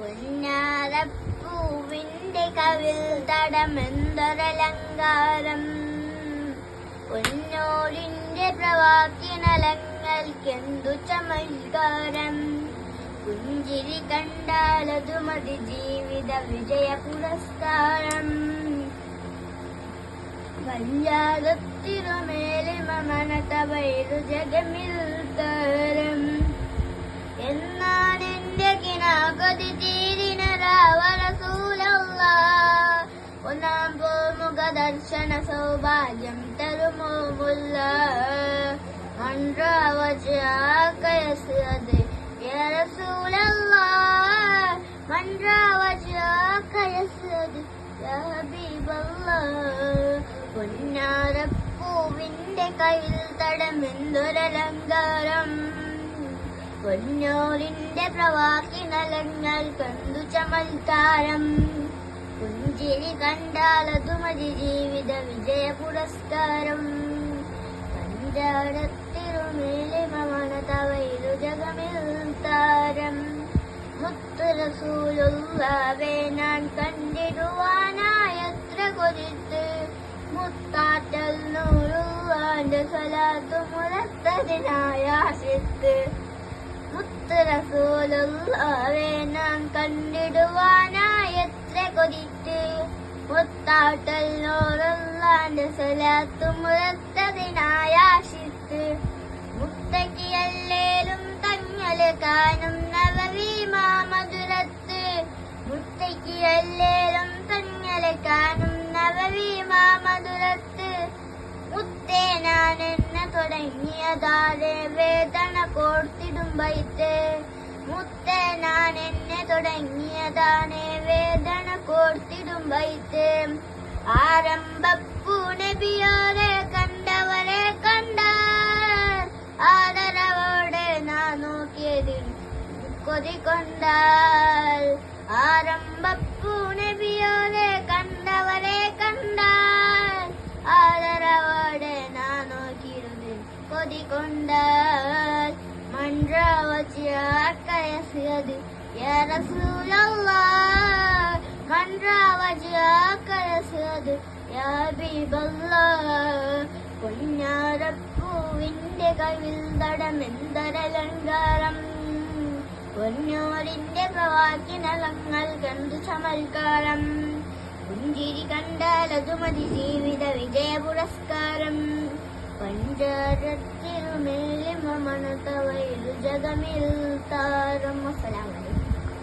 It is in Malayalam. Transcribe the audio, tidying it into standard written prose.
പൊന്നാരപ്പൂവിന്റെ കവിൾ തടമെന്തൊരലങ്കാരം. പൊന്നോലിന്റെ പ്രവാക്കിനലങ്ങൾക്കെന്തു ചമൽക്കാരം. പുഞ്ചിരി കണ്ടാലതു മതി ജീവിത വിജയ പുരസ്കാരം. വല്ലാതത്തിരുമേലിമ മനതവൈരു ജഗമിൽ താരം. എന്നാണെന്റെ കിനാകൊതി തീരിന റസൂലല്ലാഹ്. ഒന്നാം പൂമുഖ ദർശന സൗഭാഗ്യം തരുമോ മുല്ല. മൻറാവജാക യസ്അദ് യാ റസൂലല്ലാഹ്. മൻറാവജാക യസ്അദ് യാ ഹബീബല്ലാഹ്. പൊന്നാരപ്പൂവിന്റെ കയ്യിൽ തടമെന്തൊരലങ്കാരം. പൊന്നോലിന്റെ പ്രവാക്കിനലങ്ങൾക്കെന്തു ചമൽക്കാരം. പുഞ്ചിരി കണ്ടാലതു മതി ജീവിത വിജയ പുരസ്കാരം. പഞ്ചാരത്തിരുമേലിമ മനതവൈരു ജഗമിൽ താരം. മുത്തു റസൂലുള്ളാഹെ ഞാൻ കണ്ടിടുവാനായത്ര കൊതിത്ത്. മുത്താറ്റൽ നൂറുള്ളാന്റെ സ്വലാത്തു മുഴത്തതിനായ ആശിത്ത്. മുത്തു റസൂലുള്ളാഹെ ഞാൻ കണ്ടിടുവാനായത്ര കൊതിത്ത്. മുത്താറ്റൽ നൂറുള്ളാന്റെ സ്വലാത്തു മുഴത്തതിനായ ആശിത്ത്. മുത്തക്കിയല്ലേലും തങ്ങല് കാനും നബവി മാമധുരത്ത്. മുത്തക്കിയല്ലേലും തങ്ങല് കാനും നബവി മാമധുരത്ത്. മുത്തേ ഞാൻ എന്നെ തുടങ്ങിയതാരെ വേദന കോർത്തിടും ബൈത്ത്. മുത്തേ ഞാൻ എന്നെ തുടങ്ങിയതാണ് വേദന കോർത്തിടും ബൈത്ത്. ആരംഭപ്പൂ നബിയോരെ കണ്ടവരെ കണ്ടാൽ ആദരവോടെ നാം നോക്കിയതിൽ കൊതി കൊണ്ടാൽ. ആരംഭപ്പൂ നബിയോരെ കണ്ടവരെ കണ്ടാൽ ആദരവോടെ നാം നോക്കിയതിൽ കൊതി കൊണ്ടാൽ. മൻറാവജാക യസ്അദ് യാ റസൂലല്ലാഹ്. മൻറാവജാക യസ്അദ് യാ ഹബീബല്ലാഹ്. പൊന്നാരപ്പൂവിന്റെ കവിൾ തടമെന്തൊരലങ്കാരം. പൊന്നോലിന്റെ പ്രവാക്കിനലങ്ങൾക്കെന്തു ചമൽക്കാരം. പുഞ്ചിരി കണ്ടാലതു മതി ജീവിത വിജയ പുരസ്കാരം. പഞ്ചാരത്തിരുമേലിമ മനതവൈരു ജഗമിൽ താരം. അസ്സലാമു